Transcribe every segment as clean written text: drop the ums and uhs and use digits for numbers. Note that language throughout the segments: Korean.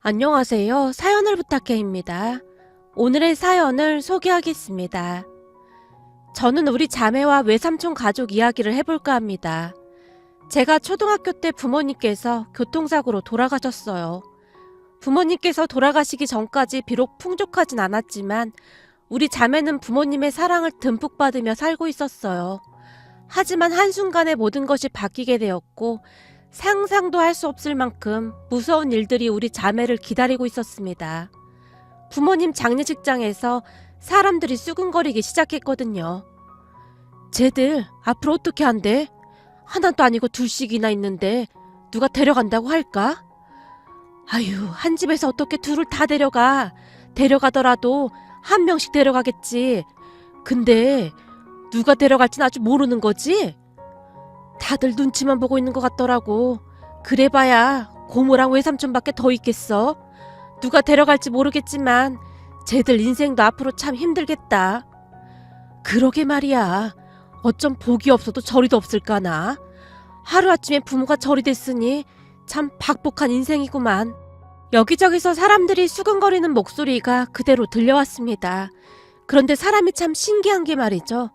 안녕하세요. 사연을 부탁해입니다. 오늘의 사연을 소개하겠습니다. 저는 우리 자매와 외삼촌 가족 이야기를 해볼까 합니다. 제가 초등학교 때 부모님께서 교통사고로 돌아가셨어요. 부모님께서 돌아가시기 전까지 비록 풍족하진 않았지만 우리 자매는 부모님의 사랑을 듬뿍 받으며 살고 있었어요. 하지만 한순간에 모든 것이 바뀌게 되었고 상상도 할 수 없을 만큼 무서운 일들이 우리 자매를 기다리고 있었습니다. 부모님 장례식장에서 사람들이 수근거리기 시작했거든요. 쟤들 앞으로 어떻게 한대? 하나도 아니고 둘씩이나 있는데 누가 데려간다고 할까? 아유, 한 집에서 어떻게 둘을 다 데려가? 데려가더라도 한 명씩 데려가겠지. 근데 누가 데려갈진 아주 모르는 거지? 다들 눈치만 보고 있는 것 같더라고. 그래봐야 고모랑 외삼촌밖에 더 있겠어. 누가 데려갈지 모르겠지만 쟤들 인생도 앞으로 참 힘들겠다. 그러게 말이야. 어쩜 복이 없어도 저리도 없을까나. 하루아침에 부모가 저리 됐으니 참 박복한 인생이구만. 여기저기서 사람들이 수근거리는 목소리가 그대로 들려왔습니다. 그런데 사람이 참 신기한 게 말이죠.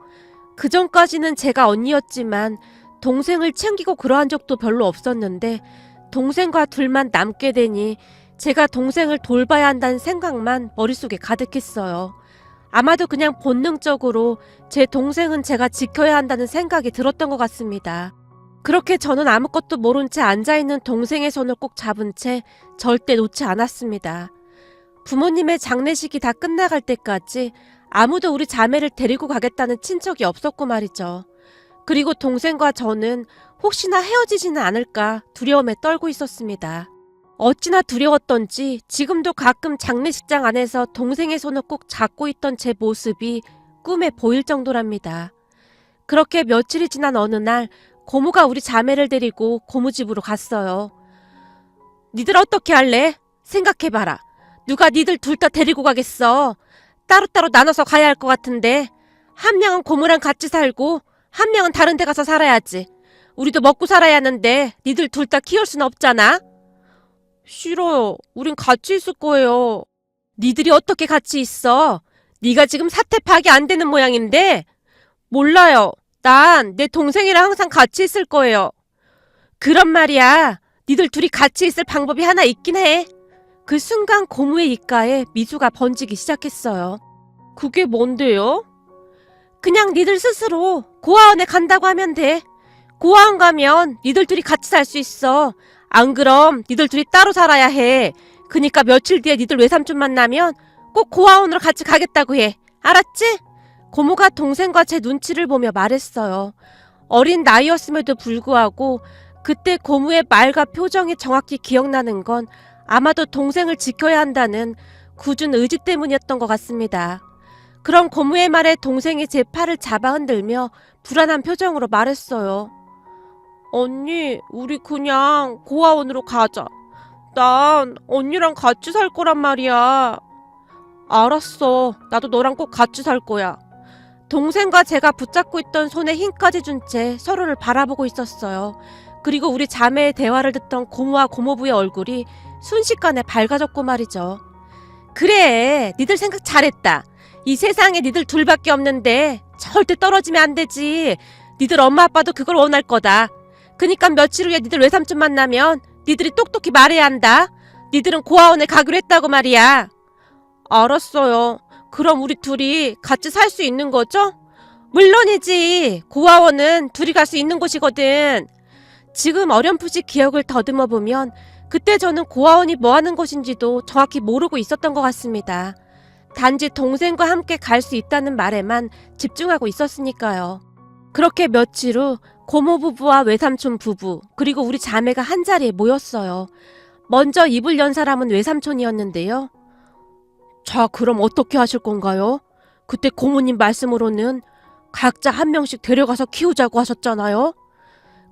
그전까지는 제가 언니였지만 동생을 챙기고 그러한 적도 별로 없었는데 동생과 둘만 남게 되니 제가 동생을 돌봐야 한다는 생각만 머릿속에 가득했어요. 아마도 그냥 본능적으로 제 동생은 제가 지켜야 한다는 생각이 들었던 것 같습니다. 그렇게 저는 아무것도 모른 채 앉아있는 동생의 손을 꼭 잡은 채 절대 놓지 않았습니다. 부모님의 장례식이 다 끝나갈 때까지 아무도 우리 자매를 데리고 가겠다는 친척이 없었고 말이죠. 그리고 동생과 저는 혹시나 헤어지지는 않을까 두려움에 떨고 있었습니다. 어찌나 두려웠던지 지금도 가끔 장례식장 안에서 동생의 손을 꼭 잡고 있던 제 모습이 꿈에 보일 정도랍니다. 그렇게 며칠이 지난 어느 날 고모가 우리 자매를 데리고 고모 집으로 갔어요. 니들 어떻게 할래? 생각해봐라. 누가 니들 둘 다 데리고 가겠어. 따로따로 나눠서 가야 할 것 같은데 한 명은 고모랑 같이 살고 한 명은 다른 데 가서 살아야지. 우리도 먹고 살아야 하는데 니들 둘 다 키울 순 없잖아. 싫어요. 우린 같이 있을 거예요. 니들이 어떻게 같이 있어? 네가 지금 사태 파악이 안 되는 모양인데. 몰라요. 난 내 동생이랑 항상 같이 있을 거예요. 그런 말이야. 니들 둘이 같이 있을 방법이 하나 있긴 해. 그 순간 고모의 입가에 미소가 번지기 시작했어요. 그게 뭔데요? 그냥 니들 스스로 고아원에 간다고 하면 돼. 고아원 가면 니들 둘이 같이 살 수 있어. 안 그럼 니들 둘이 따로 살아야 해. 그니까 며칠 뒤에 니들 외삼촌 만나면 꼭 고아원으로 같이 가겠다고 해. 알았지? 고모가 동생과 제 눈치를 보며 말했어요. 어린 나이였음에도 불구하고 그때 고모의 말과 표정이 정확히 기억나는 건 아마도 동생을 지켜야 한다는 굳은 의지 때문이었던 것 같습니다. 그럼 고모의 말에 동생이 제 팔을 잡아 흔들며 불안한 표정으로 말했어요. 언니, 우리 그냥 고아원으로 가자. 난 언니랑 같이 살 거란 말이야. 알았어. 나도 너랑 꼭 같이 살 거야. 동생과 제가 붙잡고 있던 손에 힘까지 준 채 서로를 바라보고 있었어요. 그리고 우리 자매의 대화를 듣던 고모와 고모부의 얼굴이 순식간에 밝아졌고 말이죠. 그래, 니들 생각 잘했다. 이 세상에 니들 둘밖에 없는데 절대 떨어지면 안 되지. 니들 엄마 아빠도 그걸 원할 거다. 그니까 며칠 후에 니들 외삼촌 만나면 니들이 똑똑히 말해야 한다. 니들은 고아원에 가기로 했다고 말이야. 알았어요. 그럼 우리 둘이 같이 살 수 있는 거죠? 물론이지. 고아원은 둘이 갈 수 있는 곳이거든. 지금 어렴풋이 기억을 더듬어 보면 그때 저는 고아원이 뭐 하는 곳인지도 정확히 모르고 있었던 것 같습니다. 단지 동생과 함께 갈 수 있다는 말에만 집중하고 있었으니까요. 그렇게 며칠 후 고모 부부와 외삼촌 부부 그리고 우리 자매가 한자리에 모였어요. 먼저 입을 연 사람은 외삼촌이었는데요. 자, 그럼 어떻게 하실 건가요? 그때 고모님 말씀으로는 각자 한 명씩 데려가서 키우자고 하셨잖아요.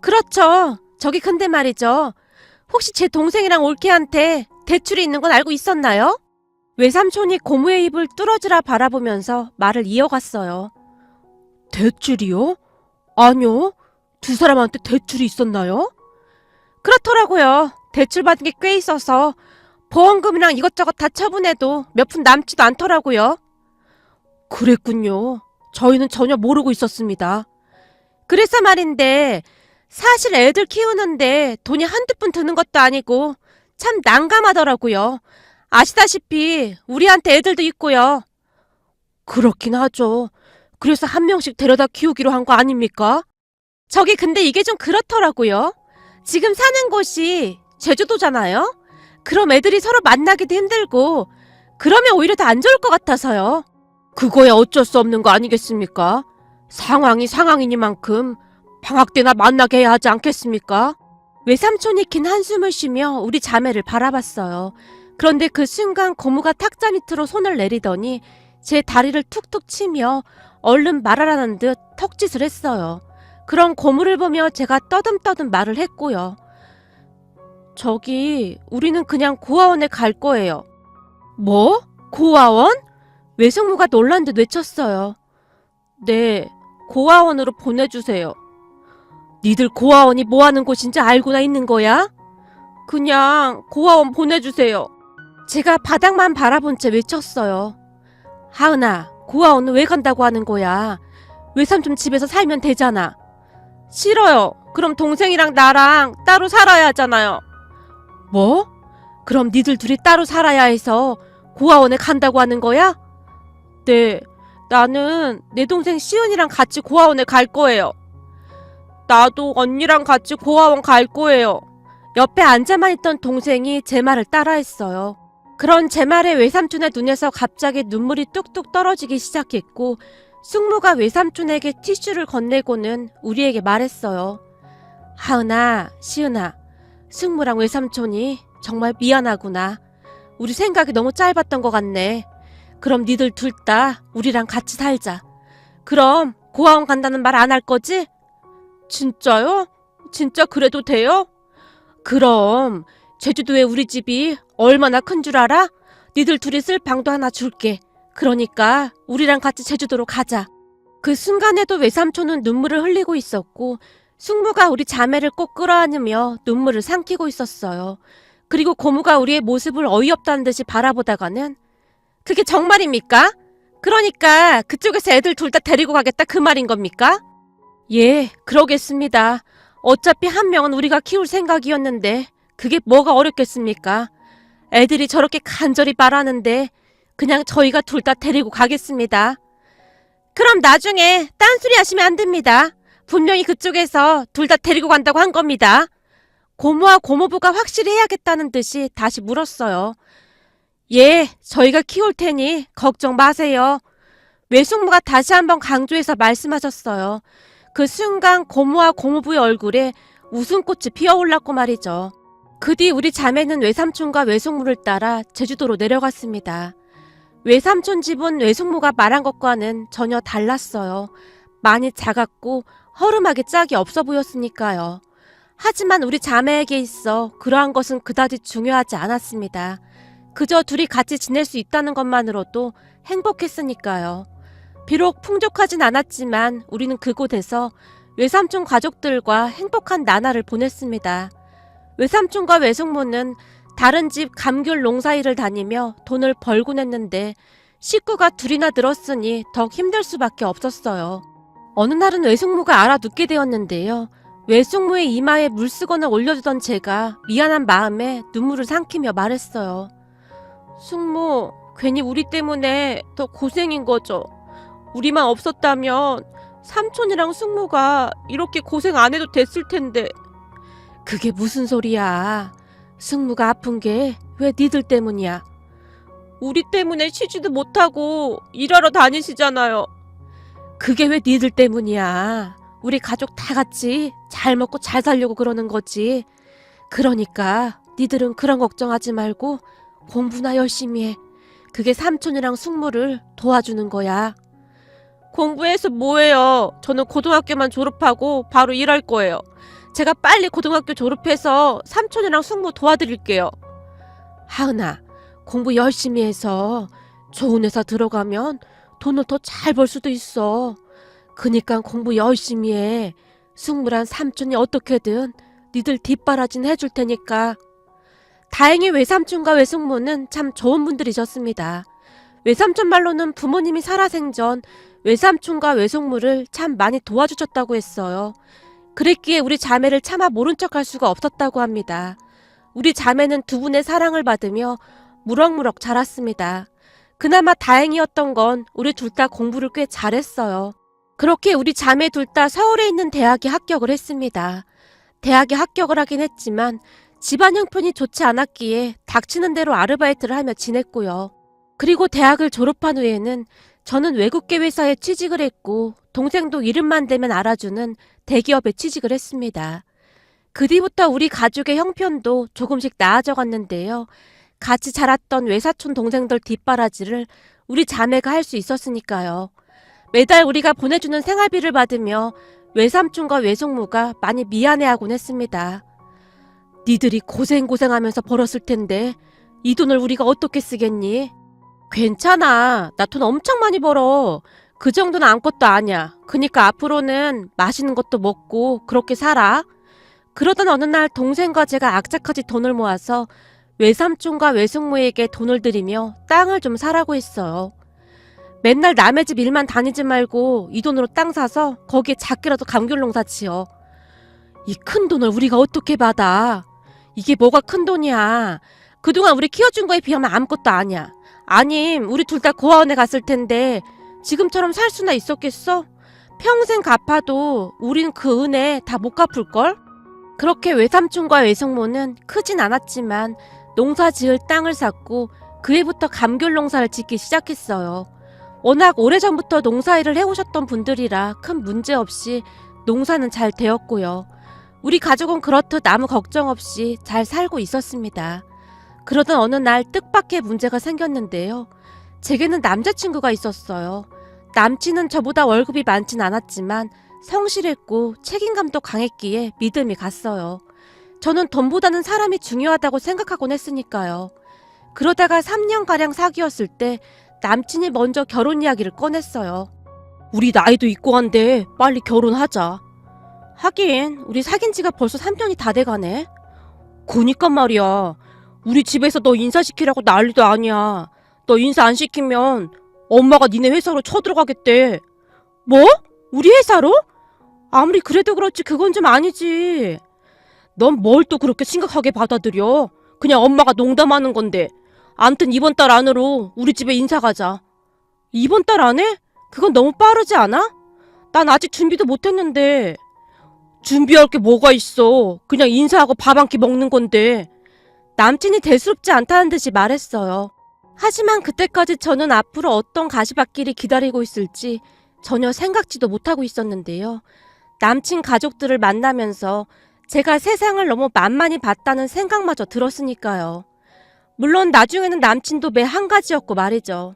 그렇죠. 저기 근데 말이죠. 혹시 제 동생이랑 올케한테 대출이 있는 건 알고 있었나요? 외삼촌이 고모의 입을 뚫어지라 바라보면서 말을 이어갔어요. 대출이요? 아니요. 두 사람한테 대출이 있었나요? 그렇더라고요. 대출 받은 게 꽤 있어서 보험금이랑 이것저것 다 처분해도 몇 푼 남지도 않더라고요. 그랬군요. 저희는 전혀 모르고 있었습니다. 그래서 말인데 사실 애들 키우는데 돈이 한두 푼 드는 것도 아니고 참 난감하더라고요. 아시다시피 우리한테 애들도 있고요. 그렇긴 하죠. 그래서 한 명씩 데려다 키우기로 한 거 아닙니까? 저기 근데 이게 좀 그렇더라고요. 지금 사는 곳이 제주도잖아요? 그럼 애들이 서로 만나기도 힘들고 그러면 오히려 더 안 좋을 것 같아서요. 그거야 어쩔 수 없는 거 아니겠습니까? 상황이 상황이니만큼 방학 때나 만나게 해야 하지 않겠습니까? 외삼촌이 긴 한숨을 쉬며 우리 자매를 바라봤어요. 그런데 그 순간 고모가 탁자 밑으로 손을 내리더니 제 다리를 툭툭 치며 얼른 말하라는 듯 턱짓을 했어요. 그런 고모를 보며 제가 떠듬떠듬 말을 했고요. 저기 우리는 그냥 고아원에 갈 거예요. 뭐? 고아원? 외숙모가 놀란 듯 외쳤어요. 네, 고아원으로 보내주세요. 니들 고아원이 뭐하는 곳인지 알고나 있는 거야? 그냥 고아원 보내주세요. 제가 바닥만 바라본 채 외쳤어요. 하은아, 고아원은 왜 간다고 하는 거야? 외삼촌 집에서 살면 되잖아. 싫어요. 그럼 동생이랑 나랑 따로 살아야 하잖아요. 뭐? 그럼 니들 둘이 따로 살아야 해서 고아원에 간다고 하는 거야? 네, 나는 내 동생 시은이랑 같이 고아원에 갈 거예요. 나도 언니랑 같이 고아원 갈 거예요. 옆에 앉아만 있던 동생이 제 말을 따라했어요. 그런 제 말에 외삼촌의 눈에서 갑자기 눈물이 뚝뚝 떨어지기 시작했고 숙모가 외삼촌에게 티슈를 건네고는 우리에게 말했어요. 하은아, 시은아, 숙모랑 외삼촌이 정말 미안하구나. 우리 생각이 너무 짧았던 것 같네. 그럼 니들 둘 다 우리랑 같이 살자. 그럼 고아원 간다는 말 안 할 거지? 진짜요? 진짜 그래도 돼요? 그럼 제주도에 우리 집이 얼마나 큰 줄 알아? 니들 둘이 쓸 방도 하나 줄게. 그러니까 우리랑 같이 제주도로 가자. 그 순간에도 외삼촌은 눈물을 흘리고 있었고 숙모가 우리 자매를 꼭 끌어안으며 눈물을 삼키고 있었어요. 그리고 고모가 우리의 모습을 어이없다는 듯이 바라보다가는 그게 정말입니까? 그러니까 그쪽에서 애들 둘 다 데리고 가겠다 그 말인 겁니까? 예, 그러겠습니다. 어차피 한 명은 우리가 키울 생각이었는데 그게 뭐가 어렵겠습니까? 애들이 저렇게 간절히 바라는데 그냥 저희가 둘 다 데리고 가겠습니다. 그럼 나중에 딴소리 하시면 안 됩니다. 분명히 그쪽에서 둘 다 데리고 간다고 한 겁니다. 고모와 고모부가 확실히 해야겠다는 듯이 다시 물었어요. 예, 저희가 키울 테니 걱정 마세요. 외숙모가 다시 한번 강조해서 말씀하셨어요. 그 순간 고모와 고모부의 얼굴에 웃음꽃이 피어올랐고 말이죠. 그 뒤 우리 자매는 외삼촌과 외숙모를 따라 제주도로 내려갔습니다. 외삼촌 집은 외숙모가 말한 것과는 전혀 달랐어요. 많이 작았고 허름하게 짝이 없어 보였으니까요. 하지만 우리 자매에게 있어 그러한 것은 그다지 중요하지 않았습니다. 그저 둘이 같이 지낼 수 있다는 것만으로도 행복했으니까요. 비록 풍족하진 않았지만 우리는 그곳에서 외삼촌 가족들과 행복한 나날을 보냈습니다. 외삼촌과 외숙모는 다른 집 감귤 농사일을 다니며 돈을 벌곤 했는데 식구가 둘이나 늘었으니 더욱 힘들 수밖에 없었어요. 어느 날은 외숙모가 알아눕게 되었는데요. 외숙모의 이마에 물수건을 올려주던 제가 미안한 마음에 눈물을 삼키며 말했어요. 숙모, 괜히 우리 때문에 더 고생인 거죠. 우리만 없었다면 삼촌이랑 숙모가 이렇게 고생 안 해도 됐을 텐데. 그게 무슨 소리야. 숙모가 아픈 게 왜 니들 때문이야. 우리 때문에 쉬지도 못하고 일하러 다니시잖아요. 그게 왜 니들 때문이야. 우리 가족 다 같이 잘 먹고 잘 살려고 그러는 거지. 그러니까 니들은 그런 걱정하지 말고 공부나 열심히 해. 그게 삼촌이랑 숙모를 도와주는 거야. 공부해서 뭐해요? 저는 고등학교만 졸업하고 바로 일할 거예요. 제가 빨리 고등학교 졸업해서 삼촌이랑 숙모 도와드릴게요. 하은아, 공부 열심히 해서 좋은 회사 들어가면 돈을 더 잘 벌 수도 있어. 그니까 공부 열심히 해. 숙모랑 삼촌이 어떻게든 니들 뒷바라지는 해줄 테니까. 다행히 외삼촌과 외숙모는 참 좋은 분들이셨습니다. 외삼촌 말로는 부모님이 살아생전 외삼촌과 외숙모를 참 많이 도와주셨다고 했어요. 그랬기에 우리 자매를 차마 모른 척할 수가 없었다고 합니다. 우리 자매는 두 분의 사랑을 받으며 무럭무럭 자랐습니다. 그나마 다행이었던 건 우리 둘 다 공부를 꽤 잘했어요. 그렇게 우리 자매 둘 다 서울에 있는 대학에 합격을 했습니다. 대학에 합격을 하긴 했지만 집안 형편이 좋지 않았기에 닥치는 대로 아르바이트를 하며 지냈고요. 그리고 대학을 졸업한 후에는 저는 외국계 회사에 취직을 했고 동생도 이름만 대면 알아주는 대기업에 취직을 했습니다. 그 뒤부터 우리 가족의 형편도 조금씩 나아져 갔는데요. 같이 자랐던 외사촌 동생들 뒷바라지를 우리 자매가 할 수 있었으니까요. 매달 우리가 보내주는 생활비를 받으며 외삼촌과 외숙모가 많이 미안해하곤 했습니다. 니들이 고생하면서 벌었을 텐데 이 돈을 우리가 어떻게 쓰겠니? 괜찮아. 나 돈 엄청 많이 벌어. 그 정도는 아무것도 아니야. 그니까 앞으로는 맛있는 것도 먹고 그렇게 살아. 그러던 어느 날 동생과 제가 악착같이 돈을 모아서 외삼촌과 외숙모에게 돈을 드리며 땅을 좀 사라고 했어요. 맨날 남의 집 일만 다니지 말고 이 돈으로 땅 사서 거기에 작게라도 감귤농사 지어. 이 큰 돈을 우리가 어떻게 받아? 이게 뭐가 큰 돈이야. 그동안 우리 키워준 거에 비하면 아무것도 아니야. 아님 우리 둘 다 고아원에 갔을 텐데 지금처럼 살 수나 있었겠어? 평생 갚아도 우린 그 은혜 다 못 갚을걸? 그렇게 외삼촌과 외숙모는 크진 않았지만 농사 지을 땅을 샀고 그 해부터 감귤 농사를 짓기 시작했어요. 워낙 오래전부터 농사일을 해오셨던 분들이라 큰 문제 없이 농사는 잘 되었고요. 우리 가족은 그렇듯 아무 걱정 없이 잘 살고 있었습니다. 그러던 어느 날 뜻밖의 문제가 생겼는데요. 제게는 남자친구가 있었어요. 남친은 저보다 월급이 많진 않았지만 성실했고 책임감도 강했기에 믿음이 갔어요. 저는 돈보다는 사람이 중요하다고 생각하곤 했으니까요. 그러다가 3년가량 사귀었을 때 남친이 먼저 결혼 이야기를 꺼냈어요. 우리 나이도 있고 한데 빨리 결혼하자. 하긴 우리 사귄 지가 벌써 3년이 다 돼가네. 그니까 말이야. 우리 집에서 너 인사시키라고 난리도 아니야. 너 인사 안 시키면 엄마가 니네 회사로 쳐들어가겠대. 뭐? 우리 회사로? 아무리 그래도 그렇지 그건 좀 아니지. 넌 뭘 또 그렇게 심각하게 받아들여. 그냥 엄마가 농담하는 건데. 암튼 이번 달 안으로 우리 집에 인사 가자. 이번 달 안에? 그건 너무 빠르지 않아? 난 아직 준비도 못했는데. 준비할 게 뭐가 있어. 그냥 인사하고 밥 한 끼 먹는 건데. 남친이 대수롭지 않다는 듯이 말했어요. 하지만 그때까지 저는 앞으로 어떤 가시밭길이 기다리고 있을지 전혀 생각지도 못하고 있었는데요. 남친 가족들을 만나면서 제가 세상을 너무 만만히 봤다는 생각마저 들었으니까요. 물론 나중에는 남친도 매 한 가지였고 말이죠.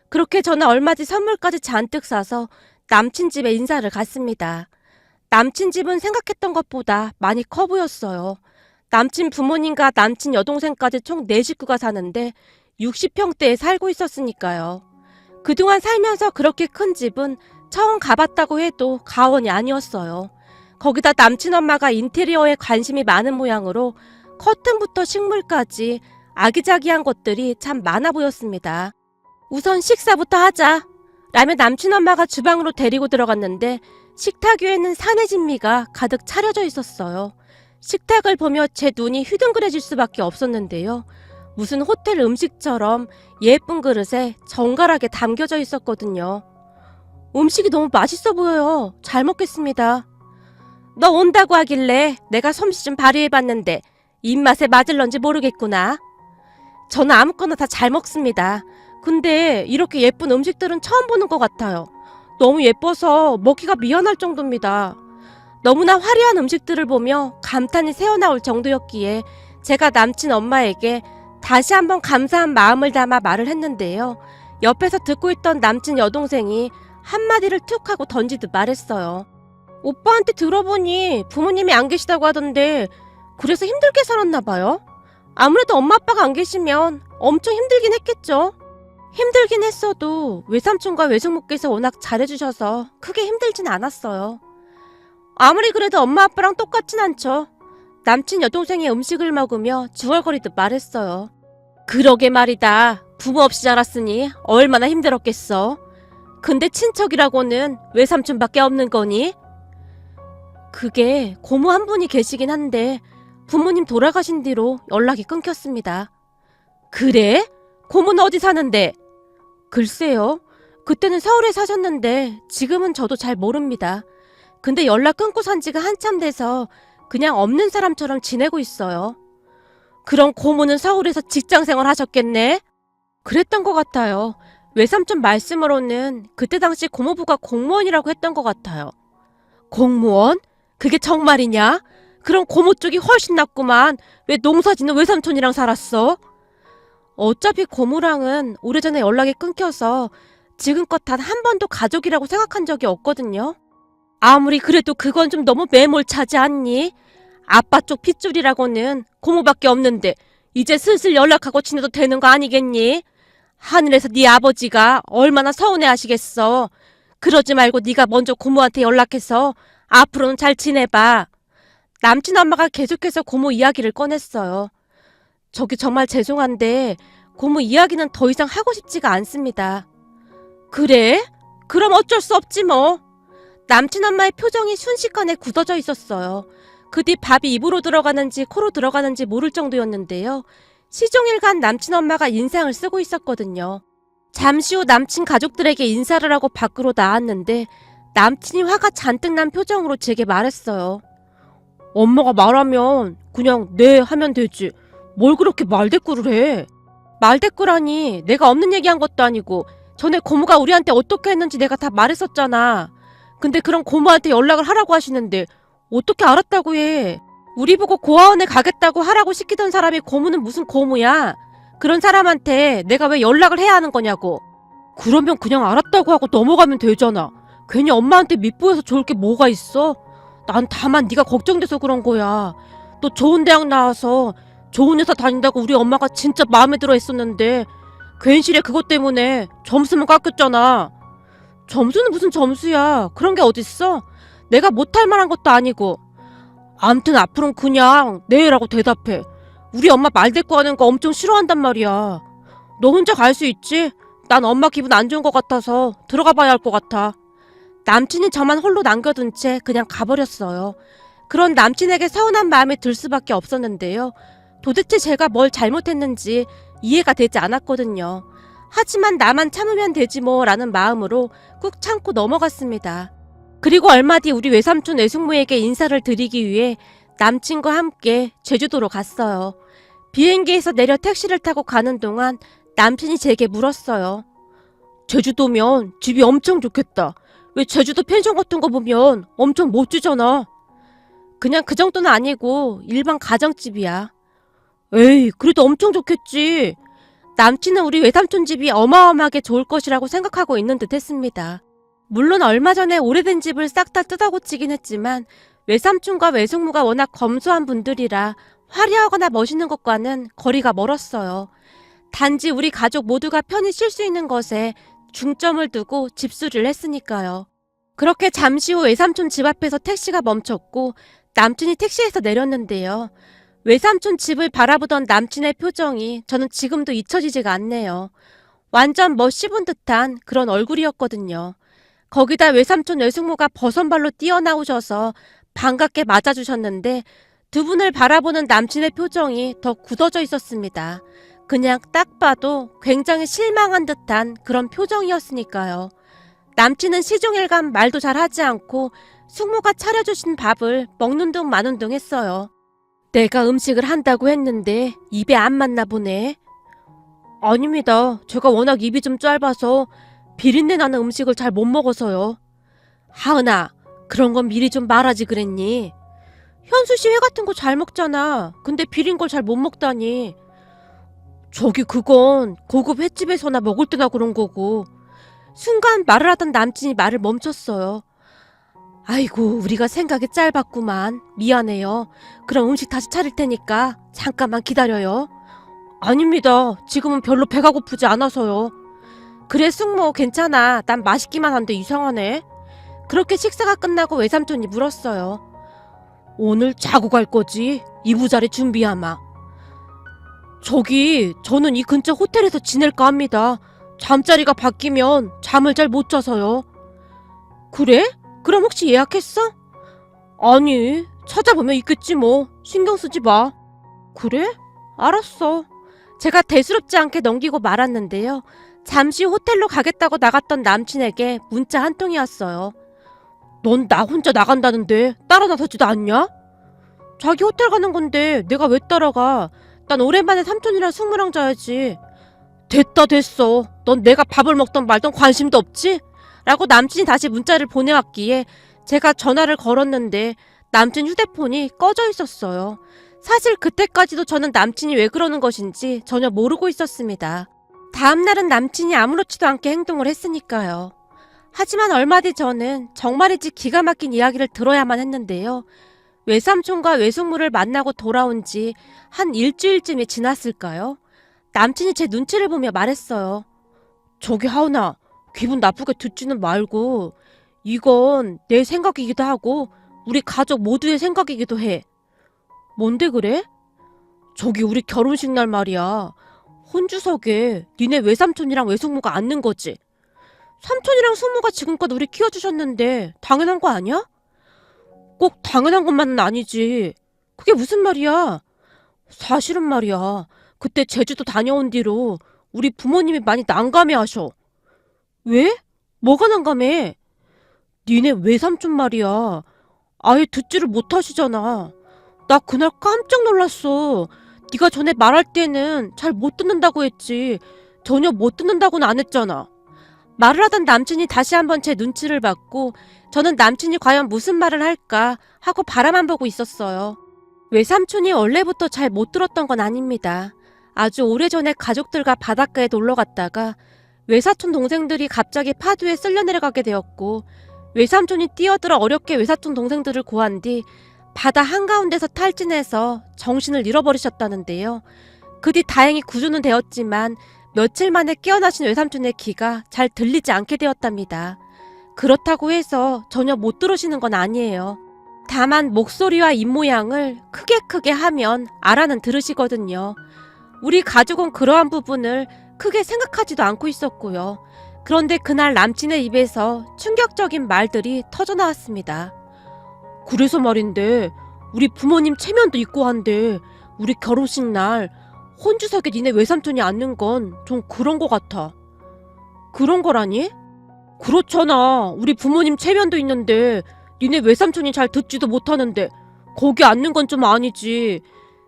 그렇게 저는 얼마 뒤 선물까지 잔뜩 사서 남친 집에 인사를 갔습니다. 남친 집은 생각했던 것보다 많이 커 보였어요. 남친 부모님과 남친 여동생까지 총 4식구가 사는데 60평대에 살고 있었으니까요. 그동안 살면서 그렇게 큰 집은 처음 가봤다고 해도 가원이 아니었어요. 거기다 남친 엄마가 인테리어에 관심이 많은 모양으로 커튼부터 식물까지 아기자기한 것들이 참 많아 보였습니다. 우선 식사부터 하자. 라며 남친 엄마가 주방으로 데리고 들어갔는데 식탁 위에는 산해진미가 가득 차려져 있었어요. 식탁을 보며 제 눈이 휘둥그레질 수밖에 없었는데요. 무슨 호텔 음식처럼 예쁜 그릇에 정갈하게 담겨져 있었거든요. 음식이 너무 맛있어 보여요. 잘 먹겠습니다. 너 온다고 하길래 내가 솜씨 좀 발휘해봤는데 입맛에 맞을런지 모르겠구나. 저는 아무거나 다 잘 먹습니다. 근데 이렇게 예쁜 음식들은 처음 보는 것 같아요. 너무 예뻐서 먹기가 미안할 정도입니다. 너무나 화려한 음식들을 보며 감탄이 새어나올 정도였기에 제가 남친 엄마에게 다시 한번 감사한 마음을 담아 말을 했는데요. 옆에서 듣고 있던 남친 여동생이 한마디를 툭 하고 던지듯 말했어요. 오빠한테 들어보니 부모님이 안 계시다고 하던데 그래서 힘들게 살았나 봐요? 아무래도 엄마 아빠가 안 계시면 엄청 힘들긴 했겠죠. 힘들긴 했어도 외삼촌과 외숙모께서 워낙 잘해주셔서 크게 힘들진 않았어요. 아무리 그래도 엄마 아빠랑 똑같진 않죠. 남친 여동생의 음식을 먹으며 중얼거리듯 말했어요. 그러게 말이다. 부모 없이 자랐으니 얼마나 힘들었겠어. 근데 친척이라고는 외삼촌밖에 없는 거니? 그게 고모 한 분이 계시긴 한데 부모님 돌아가신 뒤로 연락이 끊겼습니다. 그래? 고모는 어디 사는데? 글쎄요. 그때는 서울에 사셨는데 지금은 저도 잘 모릅니다. 근데 연락 끊고 산 지가 한참 돼서 그냥 없는 사람처럼 지내고 있어요. 그럼 고모는 서울에서 직장생활 하셨겠네? 그랬던 것 같아요. 외삼촌 말씀으로는 그때 당시 고모부가 공무원이라고 했던 것 같아요. 공무원? 그게 정말이냐? 그럼 고모 쪽이 훨씬 낫구만. 왜 농사짓는 외삼촌이랑 살았어? 어차피 고모랑은 오래전에 연락이 끊겨서 지금껏 단 한 번도 가족이라고 생각한 적이 없거든요. 아무리 그래도 그건 좀 너무 매몰차지 않니? 아빠 쪽 핏줄이라고는 고모밖에 없는데 이제 슬슬 연락하고 지내도 되는 거 아니겠니? 하늘에서 네 아버지가 얼마나 서운해하시겠어. 그러지 말고 네가 먼저 고모한테 연락해서 앞으로는 잘 지내봐. 남친 엄마가 계속해서 고모 이야기를 꺼냈어요. 저기 정말 죄송한데 고모 이야기는 더 이상 하고 싶지가 않습니다. 그래? 그럼 어쩔 수 없지 뭐. 남친 엄마의 표정이 순식간에 굳어져 있었어요. 그 뒤 밥이 입으로 들어가는지 코로 들어가는지 모를 정도였는데요. 시종일관 남친 엄마가 인상을 쓰고 있었거든요. 잠시 후 남친 가족들에게 인사를 하고 밖으로 나왔는데 남친이 화가 잔뜩 난 표정으로 제게 말했어요. 엄마가 말하면 그냥 네 하면 되지. 뭘 그렇게 말대꾸를 해. 말대꾸라니 내가 없는 얘기한 것도 아니고 전에 고모가 우리한테 어떻게 했는지 내가 다 말했었잖아. 근데 그럼 고모한테 연락을 하라고 하시는데 어떻게 알았다고 해. 우리 보고 고아원에 가겠다고 하라고 시키던 사람이 고모는 무슨 고모야. 그런 사람한테 내가 왜 연락을 해야 하는 거냐고. 그러면 그냥 알았다고 하고 넘어가면 되잖아. 괜히 엄마한테 밉보여서 좋을 게 뭐가 있어. 난 다만 네가 걱정돼서 그런 거야. 너 좋은 대학 나와서 좋은 회사 다닌다고 우리 엄마가 진짜 마음에 들어 했었는데 괜시레 그것 때문에 점수만 깎였잖아. 점수는 무슨 점수야. 그런 게 어딨어. 내가 못할 만한 것도 아니고. 암튼 앞으로는 그냥 네라고 대답해. 우리 엄마 말대꾸 하는 거 엄청 싫어한단 말이야. 너 혼자 갈 수 있지? 난 엄마 기분 안 좋은 것 같아서 들어가 봐야 할 것 같아. 남친이 저만 홀로 남겨둔 채 그냥 가버렸어요. 그런 남친에게 서운한 마음이 들 수밖에 없었는데요. 도대체 제가 뭘 잘못했는지 이해가 되지 않았거든요. 하지만 나만 참으면 되지 뭐 라는 마음으로 꾹 참고 넘어갔습니다. 그리고 얼마 뒤 우리 외삼촌 외숙모에게 인사를 드리기 위해 남친과 함께 제주도로 갔어요. 비행기에서 내려 택시를 타고 가는 동안 남친이 제게 물었어요. 제주도면 집이 엄청 좋겠다. 왜 제주도 펜션 같은 거 보면 엄청 멋지잖아. 그냥 그 정도는 아니고 일반 가정집이야. 에이, 그래도 엄청 좋겠지. 남친은 우리 외삼촌 집이 어마어마하게 좋을 것이라고 생각하고 있는 듯 했습니다. 물론 얼마 전에 오래된 집을 싹 다 뜯어고치긴 했지만 외삼촌과 외숙모가 워낙 검소한 분들이라 화려하거나 멋있는 것과는 거리가 멀었어요. 단지 우리 가족 모두가 편히 쉴 수 있는 것에 중점을 두고 집수리를 했으니까요. 그렇게 잠시 후 외삼촌 집 앞에서 택시가 멈췄고 남친이 택시에서 내렸는데요. 외삼촌 집을 바라보던 남친의 표정이 저는 지금도 잊혀지지가 않네요. 완전 멋씹은 듯한 그런 얼굴이었거든요. 거기다 외삼촌 외숙모가 버선발로 뛰어나오셔서 반갑게 맞아주셨는데 두 분을 바라보는 남친의 표정이 더 굳어져 있었습니다. 그냥 딱 봐도 굉장히 실망한 듯한 그런 표정이었으니까요. 남친은 시종일관 말도 잘 하지 않고 숙모가 차려주신 밥을 먹는 둥 마는 둥 했어요. 내가 음식을 한다고 했는데 입에 안 맞나 보네. 아닙니다. 제가 워낙 입이 좀 짧아서 비린내 나는 음식을 잘 못 먹어서요. 하은아, 그런 건 미리 좀 말하지 그랬니? 현수씨 회 같은 거 잘 먹잖아. 근데 비린 걸 잘 못 먹다니. 저기 그건 고급 횟집에서나 먹을 때나 그런 거고. 순간 말을 하던 남친이 말을 멈췄어요. 아이고, 우리가 생각이 짧았구만. 미안해요. 그럼 음식 다시 차릴 테니까 잠깐만 기다려요. 아닙니다. 지금은 별로 배가 고프지 않아서요. 그래 숙모 괜찮아. 난 맛있기만 한데 이상하네. 그렇게 식사가 끝나고 외삼촌이 물었어요. 오늘 자고 갈 거지? 이부자리 준비하마. 저는 이 근처 호텔에서 지낼까 합니다. 잠자리가 바뀌면 잠을 잘 못 자서요. 그래? 그럼 혹시 예약했어? 아니, 찾아보면 있겠지 뭐. 신경 쓰지 마. 그래? 알았어. 제가 대수롭지 않게 넘기고 말았는데요. 잠시 호텔로 가겠다고 나갔던 남친에게 문자 한 통이 왔어요. 넌 나 혼자 나간다는데 따라 나서지도 않냐? 자기 호텔 가는 건데 내가 왜 따라가? 난 오랜만에 삼촌이랑 숙모랑 자야지. 됐다 됐어. 넌 내가 밥을 먹던 말던 관심도 없지? 라고 남친이 다시 문자를 보내왔기에 제가 전화를 걸었는데 남친 휴대폰이 꺼져 있었어요. 사실 그때까지도 저는 남친이 왜 그러는 것인지 전혀 모르고 있었습니다. 다음날은 남친이 아무렇지도 않게 행동을 했으니까요. 하지만 얼마 뒤 저는 정말이지 기가 막힌 이야기를 들어야만 했는데요. 외삼촌과 외숙모를 만나고 돌아온 지 한 일주일쯤이 지났을까요? 남친이 제 눈치를 보며 말했어요. 저기 하은아, 기분 나쁘게 듣지는 말고 이건 내 생각이기도 하고 우리 가족 모두의 생각이기도 해. 뭔데 그래? 저기 우리 결혼식 날 말이야. 혼주석에 니네 외삼촌이랑 외숙모가 앉는 거지. 삼촌이랑 숙모가 지금껏 우리 키워주셨는데 당연한 거 아니야? 꼭 당연한 것만은 아니지. 그게 무슨 말이야? 사실은 말이야. 그때 제주도 다녀온 뒤로 우리 부모님이 많이 난감해하셔. 왜? 뭐가 난감해? 니네 외삼촌 말이야. 아예 듣지를 못하시잖아. 나 그날 깜짝 놀랐어. 네가 전에 말할 때는 잘 못 듣는다고 했지 전혀 못 듣는다고는 안 했잖아. 말을 하던 남친이 다시 한번 제 눈치를 봤고 저는 남친이 과연 무슨 말을 할까 하고 바라만 보고 있었어요. 외삼촌이 원래부터 잘 못 들었던 건 아닙니다. 아주 오래전에 가족들과 바닷가에 놀러 갔다가 외사촌 동생들이 갑자기 파도에 쓸려 내려가게 되었고 외삼촌이 뛰어들어 어렵게 외사촌 동생들을 구한 뒤 바다 한가운데서 탈진해서 정신을 잃어버리셨다는데요. 그 뒤 다행히 구조는 되었지만 며칠 만에 깨어나신 외삼촌의 귀가 잘 들리지 않게 되었답니다. 그렇다고 해서 전혀 못 들으시는 건 아니에요. 다만 목소리와 입모양을 크게 하면 알아는 들으시거든요. 우리 가족은 그러한 부분을 크게 생각하지도 않고 있었고요. 그런데 그날 남친의 입에서 충격적인 말들이 터져나왔습니다. 그래서 말인데 우리 부모님 체면도 있고 한데 우리 결혼식 날 혼주석에 니네 외삼촌이 앉는 건 좀 그런 거 같아. 그런 거라니? 그렇잖아. 우리 부모님 체면도 있는데 니네 외삼촌이 잘 듣지도 못하는데 거기 앉는 건 좀 아니지.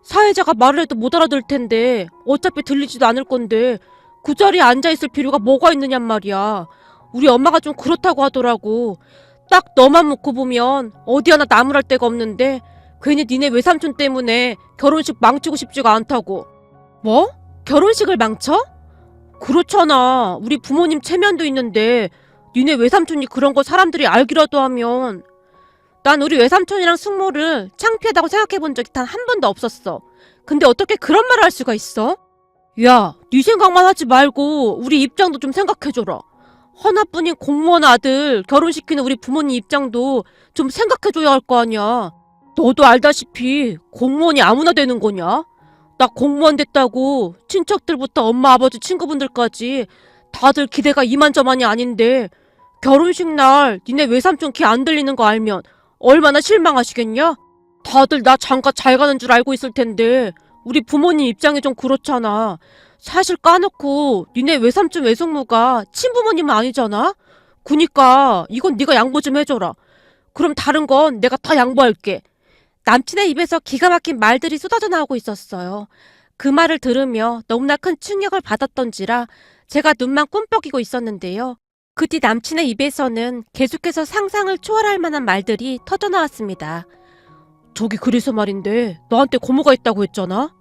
사회자가 말을 해도 못 알아들 텐데 어차피 들리지도 않을 건데 그 자리에 앉아있을 필요가 뭐가 있느냔 말이야. 우리 엄마가 좀 그렇다고 하더라고. 딱 너만 놓고 보면 어디 하나 나무랄 데가 없는데 괜히 니네 외삼촌 때문에 결혼식 망치고 싶지가 않다고. 뭐? 결혼식을 망쳐? 그렇잖아. 우리 부모님 체면도 있는데 니네 외삼촌이 그런 거 사람들이 알기라도 하면. 난 우리 외삼촌이랑 숙모를 창피하다고 생각해본 적이 단 한 번도 없었어. 근데 어떻게 그런 말을 할 수가 있어? 야, 네 생각만 하지 말고 우리 입장도 좀 생각해줘라. 하나뿐인 공무원 아들 결혼시키는 우리 부모님 입장도 좀 생각해줘야 할 거 아니야. 너도 알다시피 공무원이 아무나 되는 거냐? 나 공무원 됐다고 친척들부터 엄마 아버지 친구분들까지 다들 기대가 이만저만이 아닌데 결혼식 날 니네 외삼촌 귀 안 들리는 거 알면 얼마나 실망하시겠냐? 다들 나 장가 잘 가는 줄 알고 있을 텐데 우리 부모님 입장이 좀 그렇잖아. 사실 까놓고 니네 외삼촌 외숙모가 친부모님은 아니잖아? 그니까 이건 네가 양보 좀 해줘라. 그럼 다른 건 내가 다 양보할게. 남친의 입에서 기가 막힌 말들이 쏟아져 나오고 있었어요. 그 말을 들으며 너무나 큰 충격을 받았던지라 제가 눈만 꿈뻑이고 있었는데요. 그 뒤 남친의 입에서는 계속해서 상상을 초월할 만한 말들이 터져나왔습니다. 저기 그래서 말인데 너한테 고모가 있다고 했잖아?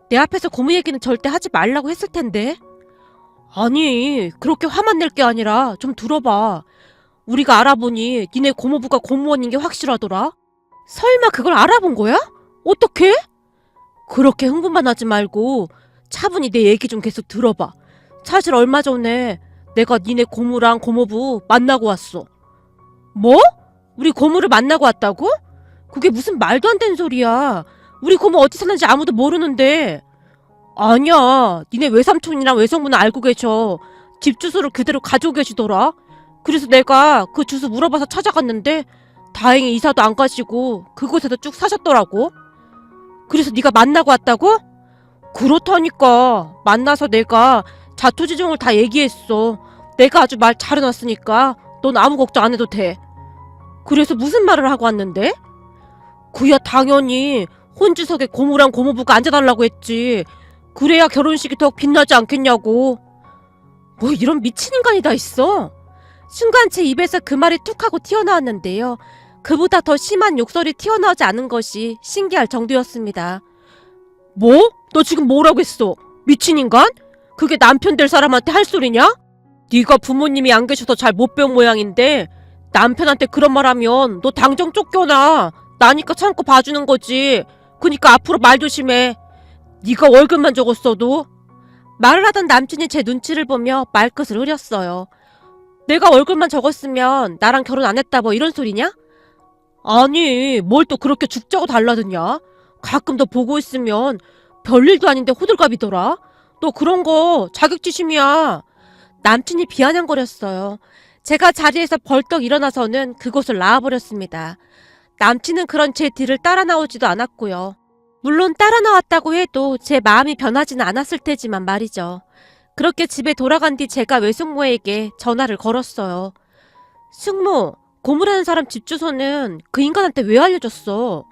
내 앞에서 고모 얘기는 절대 하지 말라고 했을 텐데. 아니, 그렇게 화만 낼 게 아니라 좀 들어봐. 우리가 알아보니 니네 고모부가 공무원인 게 확실하더라. 설마 그걸 알아본 거야? 어떡해? 그렇게 흥분만 하지 말고 차분히 내 얘기 좀 계속 들어봐. 사실 얼마 전에 내가 니네 고모랑 고모부 만나고 왔어. 뭐? 우리 고모를 만나고 왔다고? 그게 무슨 말도 안 되는 소리야. 우리 고모 어디 사는지 아무도 모르는데. 아니야. 니네 외삼촌이랑 외숙모는 알고 계셔. 집 주소를 그대로 가지고 계시더라. 그래서 내가 그 주소 물어봐서 찾아갔는데 다행히 이사도 안 가시고 그곳에서 쭉 사셨더라고. 그래서 네가 만나고 왔다고? 그렇다니까. 만나서 내가 자초지종을 다 얘기했어. 내가 아주 말 잘해놨으니까 넌 아무 걱정 안 해도 돼. 그래서 무슨 말을 하고 왔는데? 그야 당연히 혼주석에 고모랑 고모부가 앉아달라고 했지. 그래야 결혼식이 더 빛나지 않겠냐고. 뭐 이런 미친 인간이 다 있어. 순간 제 입에서 그 말이 툭 하고 튀어나왔는데요. 그보다 더 심한 욕설이 튀어나오지 않은 것이 신기할 정도였습니다. 뭐? 너 지금 뭐라고 했어? 미친 인간? 그게 남편 될 사람한테 할 소리냐? 네가 부모님이 안 계셔서 잘 못 배운 모양인데 남편한테 그런 말 하면 너 당장 쫓겨나. 나니까 참고 봐주는 거지. 그니까 앞으로 말 조심해. 네가 월급만 적었어도. 말을 하던 남친이 제 눈치를 보며 말끝을 흐렸어요. 내가 월급만 적었으면 나랑 결혼 안 했다 뭐 이런 소리냐? 아니 뭘 또 그렇게 죽자고 달라드냐? 가끔 너 보고 있으면 별일도 아닌데 호들갑이더라. 너 그런 거 자격지심이야. 남친이 비아냥거렸어요. 제가 자리에서 벌떡 일어나서는 그곳을 나와버렸습니다. 남친은 그런 제 뒤를 따라 나오지도 않았고요. 물론 따라 나왔다고 해도 제 마음이 변하지는 않았을 테지만 말이죠. 그렇게 집에 돌아간 뒤 제가 외숙모에게 전화를 걸었어요. 숙모, 고모라는 사람 집 주소는 그 인간한테 왜 알려줬어?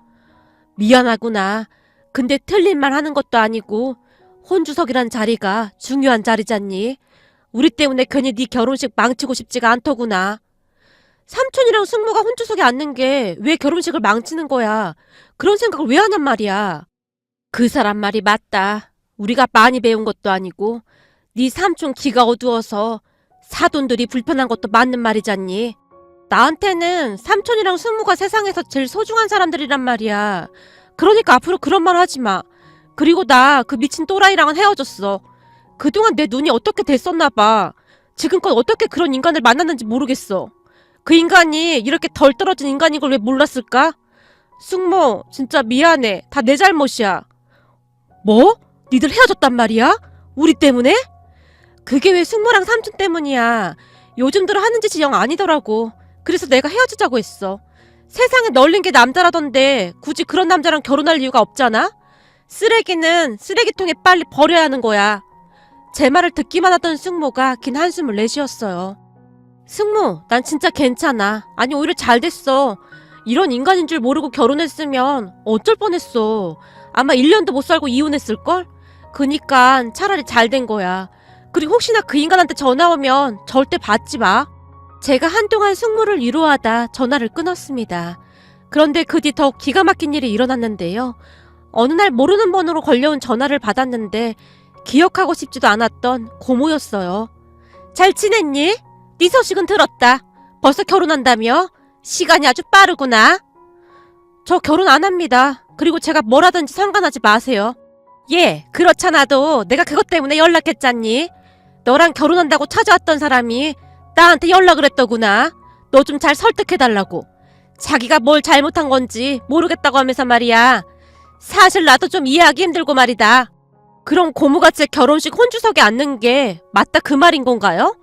미안하구나. 근데 틀린 말 하는 것도 아니고 혼주석이란 자리가 중요한 자리잖니. 우리 때문에 괜히 네 결혼식 망치고 싶지가 않더구나. 삼촌이랑 숙모가 혼주석에 앉는 게 왜 결혼식을 망치는 거야. 그런 생각을 왜 하냔 말이야. 그 사람 말이 맞다. 우리가 많이 배운 것도 아니고 네 삼촌 기가 어두워서 사돈들이 불편한 것도 맞는 말이잖니. 나한테는 삼촌이랑 숙모가 세상에서 제일 소중한 사람들이란 말이야. 그러니까 앞으로 그런 말 하지 마. 그리고 나 그 미친 또라이랑은 헤어졌어. 그동안 내 눈이 어떻게 됐었나 봐. 지금껏 어떻게 그런 인간을 만났는지 모르겠어. 그 인간이 이렇게 덜 떨어진 인간인 걸 왜 몰랐을까? 숙모, 진짜 미안해. 다 내 잘못이야. 뭐? 니들 헤어졌단 말이야? 우리 때문에? 그게 왜 숙모랑 삼촌 때문이야. 요즘 들어 하는 짓이 영 아니더라고. 그래서 내가 헤어지자고 했어. 세상에 널린 게 남자라던데 굳이 그런 남자랑 결혼할 이유가 없잖아? 쓰레기는 쓰레기통에 빨리 버려야 하는 거야. 제 말을 듣기만 하던 숙모가 긴 한숨을 내쉬었어요. 숙모, 난 진짜 괜찮아. 아니 오히려 잘 됐어. 이런 인간인 줄 모르고 결혼했으면 어쩔 뻔했어. 아마 1년도 못 살고 이혼했을걸? 그니까 차라리 잘 된 거야. 그리고 혹시나 그 인간한테 전화 오면 절대 받지 마. 제가 한동안 숙모를 위로하다 전화를 끊었습니다. 그런데 그 뒤 더욱 기가 막힌 일이 일어났는데요. 어느 날 모르는 번호로 걸려온 전화를 받았는데 기억하고 싶지도 않았던 고모였어요. 잘 지냈니? 네 소식은 들었다. 벌써 결혼한다며? 시간이 아주 빠르구나. 저 결혼 안 합니다. 그리고 제가 뭘 하든지 상관하지 마세요. 예, 그렇잖아도 내가 그것 때문에 연락했잖니. 너랑 결혼한다고 찾아왔던 사람이 나한테 연락을 했더구나. 너 좀 잘 설득해달라고. 자기가 뭘 잘못한 건지 모르겠다고 하면서 말이야. 사실 나도 좀 이해하기 힘들고 말이다. 그럼 고모가 제 결혼식 혼주석에 앉는 게 맞다 그 말인 건가요?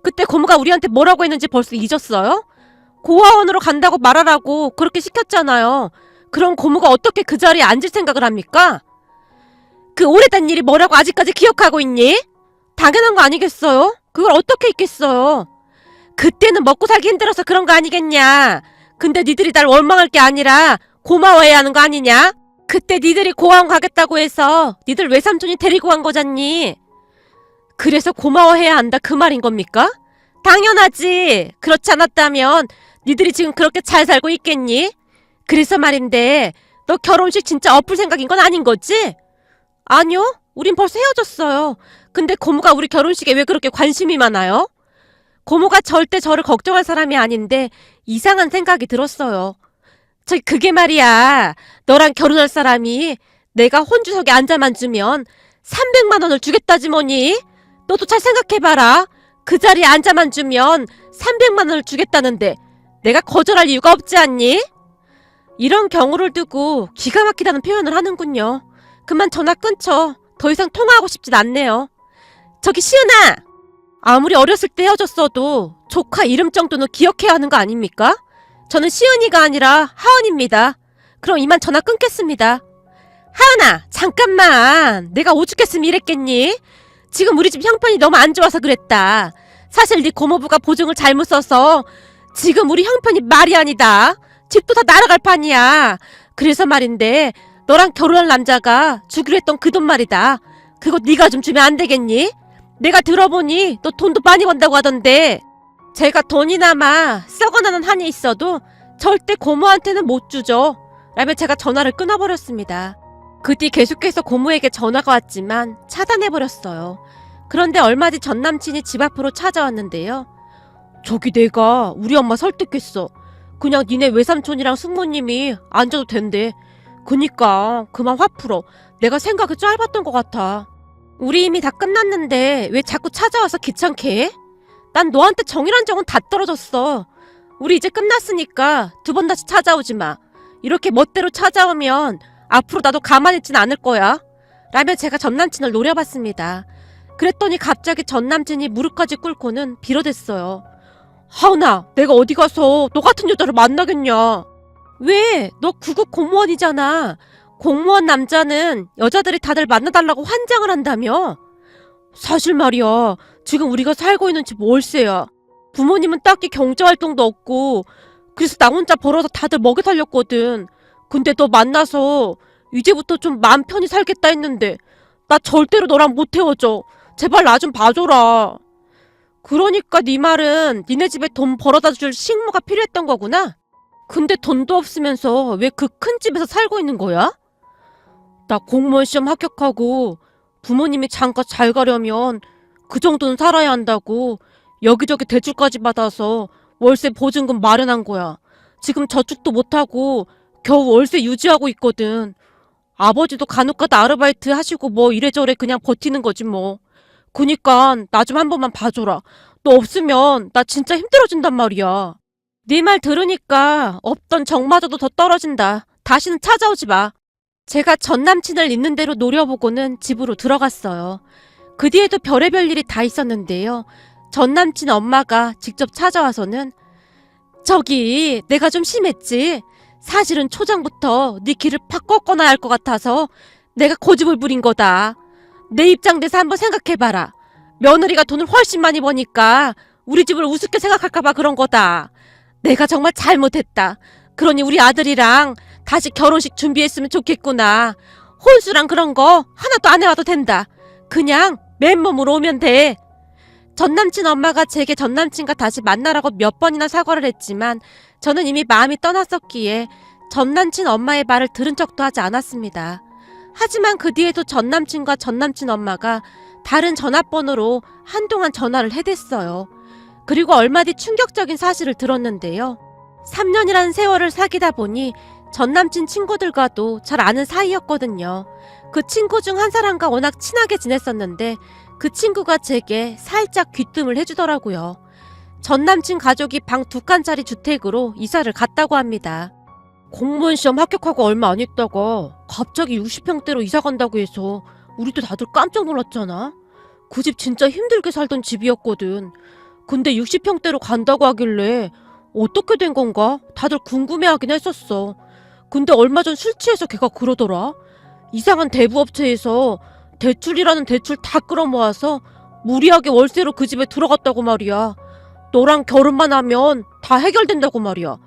그때 고모가 우리한테 뭐라고 했는지 벌써 잊었어요? 고아원으로 간다고 말하라고 그렇게 시켰잖아요. 그럼 고모가 어떻게 그 자리에 앉을 생각을 합니까? 그 오래된 일이 뭐라고 아직까지 기억하고 있니? 당연한 거 아니겠어요? 그걸 어떻게 잊겠어요? 그때는 먹고 살기 힘들어서 그런 거 아니겠냐? 근데 니들이 날 원망할 게 아니라 고마워해야 하는 거 아니냐? 그때 니들이 고아원 가겠다고 해서 니들 외삼촌이 데리고 간 거잖니. 그래서 고마워해야 한다 그 말인 겁니까? 당연하지. 그렇지 않았다면 니들이 지금 그렇게 잘 살고 있겠니? 그래서 말인데 너 결혼식 진짜 엎을 생각인 건 아닌 거지? 아니요. 우린 벌써 헤어졌어요. 근데 고모가 우리 결혼식에 왜 그렇게 관심이 많아요? 고모가 절대 저를 걱정할 사람이 아닌데 이상한 생각이 들었어요. 그게 말이야. 너랑 결혼할 사람이 내가 혼주석에 앉아만 주면 300만 원을 주겠다지 뭐니? 너도 잘 생각해봐라. 그 자리에 앉아만 주면 300만 원을 주겠다는데 내가 거절할 이유가 없지 않니? 이런 경우를 두고 기가 막히다는 표현을 하는군요. 그만 전화 끊죠. 더 이상 통화하고 싶진 않네요. 저기 시은아! 아무리 어렸을 때 헤어졌어도 조카 이름 정도는 기억해야 하는 거 아닙니까? 저는 시은이가 아니라 하은입니다. 그럼 이만 전화 끊겠습니다. 하은아, 잠깐만. 내가 오죽했으면 이랬겠니? 지금 우리 집 형편이 너무 안 좋아서 그랬다. 사실 네 고모부가 보증을 잘못 써서 지금 우리 형편이 말이 아니다. 집도 다 날아갈 판이야. 그래서 말인데 너랑 결혼할 남자가 주기로 했던 그 돈 말이다. 그거 네가 좀 주면 안 되겠니? 내가 들어보니 너 돈도 많이 번다고 하던데. 제가 돈이나마 썩어나는 한이 있어도 절대 고모한테는 못 주죠. 라며 제가 전화를 끊어버렸습니다. 그 뒤 계속해서 고모에게 전화가 왔지만 차단해버렸어요. 그런데 얼마 뒤 전남친이 집 앞으로 찾아왔는데요. 저기 내가 우리 엄마 설득했어. 그냥 니네 외삼촌이랑 숙모님이 앉아도 된대. 그니까 그만 화 풀어. 내가 생각이 짧았던 것 같아. 우리 이미 다 끝났는데 왜 자꾸 찾아와서 귀찮게 해? 난 너한테 정이란 정은 다 떨어졌어. 우리 이제 끝났으니까 두 번 다시 찾아오지 마. 이렇게 멋대로 찾아오면 앞으로 나도 가만히 있진 않을 거야. 라며 제가 전남친을 노려봤습니다. 그랬더니 갑자기 전남친이 무릎까지 꿇고는 빌어댔어요. 하은아, 내가 어디 가서 너 같은 여자를 만나겠냐. 왜? 너 구급 공무원이잖아. 공무원 남자는 여자들이 다들 만나달라고 환장을 한다며? 사실 말이야. 지금 우리가 살고 있는 집 월세야. 부모님은 딱히 경제활동도 없고 그래서 나 혼자 벌어서 다들 먹여 살렸거든. 근데 너 만나서 이제부터 좀 마음 편히 살겠다 했는데 나 절대로 너랑 못 헤어져. 제발 나 좀 봐줘라. 그러니까 네 말은 니네 집에 돈 벌어다 줄 식모가 필요했던 거구나? 근데 돈도 없으면서 왜 그 큰 집에서 살고 있는 거야? 나 공무원 시험 합격하고 부모님이 장가 잘 가려면 그 정도는 살아야 한다고 여기저기 대출까지 받아서 월세 보증금 마련한 거야. 지금 저축도 못하고 겨우 월세 유지하고 있거든. 아버지도 간혹가다 아르바이트 하시고 뭐 이래저래 그냥 버티는 거지 뭐. 그니까 나 좀 한 번만 봐줘라. 너 없으면 나 진짜 힘들어진단 말이야. 네 말 들으니까 없던 정마저도 더 떨어진다. 다시는 찾아오지 마. 제가 전남친을 있는 대로 노려보고는 집으로 들어갔어요. 그 뒤에도 별의별 일이 다 있었는데요. 전남친 엄마가 직접 찾아와서는 저기 내가 좀 심했지? 사실은 초장부터 네 길을 팍 꺾어놔야 할 것 같아서 내가 고집을 부린 거다. 내 입장 돼서 한번 생각해봐라. 며느리가 돈을 훨씬 많이 버니까 우리 집을 우습게 생각할까봐 그런 거다. 내가 정말 잘못했다. 그러니 우리 아들이랑 다시 결혼식 준비했으면 좋겠구나. 혼수랑 그런 거 하나도 안 해와도 된다. 그냥 맨몸으로 오면 돼. 전남친 엄마가 제게 전남친과 다시 만나라고 몇 번이나 사과를 했지만 저는 이미 마음이 떠났었기에 전남친 엄마의 말을 들은 척도 하지 않았습니다. 하지만 그 뒤에도 전남친과 전남친 엄마가 다른 전화번호로 한동안 전화를 해댔어요. 그리고 얼마 뒤 충격적인 사실을 들었는데요. 3년이라는 세월을 사귀다 보니 전남친 친구들과도 잘 아는 사이였거든요. 그 친구 중 한 사람과 워낙 친하게 지냈었는데 그 친구가 제게 살짝 귀뜸을 해주더라고요. 전남친 가족이 방 2칸짜리 주택으로 이사를 갔다고 합니다. 공무원 시험 합격하고 얼마 안 있다가 갑자기 60평대로 이사 간다고 해서 우리도 다들 깜짝 놀랐잖아. 그 집 진짜 힘들게 살던 집이었거든. 근데 60평대로 간다고 하길래 어떻게 된 건가? 다들 궁금해하긴 했었어. 근데 얼마 전 술 취해서 걔가 그러더라. 이상한 대부업체에서 대출이라는 대출 다 끌어모아서 무리하게 월세로 그 집에 들어갔다고 말이야. 너랑 결혼만 하면 다 해결된다고 말이야.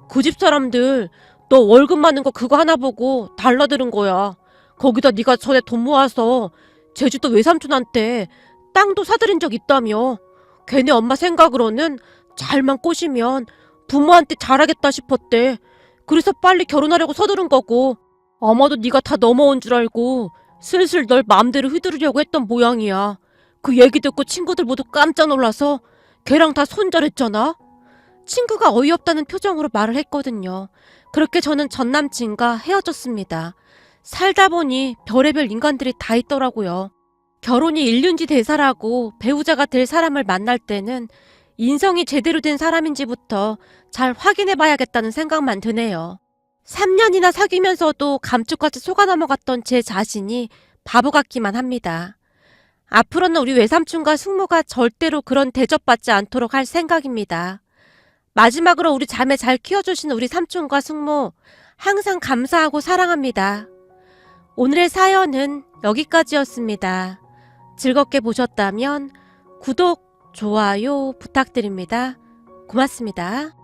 그 집 사람들 너 월급 많은 거 그거 하나 보고 달라드는 거야. 거기다 네가 전에 돈 모아서 제주도 외삼촌한테 땅도 사들인 적 있다며. 걔네 엄마 생각으로는 잘만 꼬시면 부모한테 잘하겠다 싶었대. 그래서 빨리 결혼하려고 서두른 거고 아마도 네가 다 넘어온 줄 알고 슬슬 널 마음대로 휘두르려고 했던 모양이야. 그 얘기 듣고 친구들 모두 깜짝 놀라서 걔랑 다 손절했잖아. 친구가 어이없다는 표정으로 말을 했거든요. 그렇게 저는 전남친과 헤어졌습니다. 살다 보니 별의별 인간들이 다 있더라고요. 결혼이 일륜지 대사라고 배우자가 될 사람을 만날 때는 인성이 제대로 된 사람인지부터 잘 확인해 봐야겠다는 생각만 드네요. 3년이나 사귀면서도 감쪽같이 속아 넘어갔던 제 자신이 바보 같기만 합니다. 앞으로는 우리 외삼촌과 숙모가 절대로 그런 대접받지 않도록 할 생각입니다. 마지막으로 우리 자매 잘 키워주신 우리 삼촌과 숙모 항상 감사하고 사랑합니다. 오늘의 사연은 여기까지였습니다. 즐겁게 보셨다면 구독, 좋아요 부탁드립니다. 고맙습니다.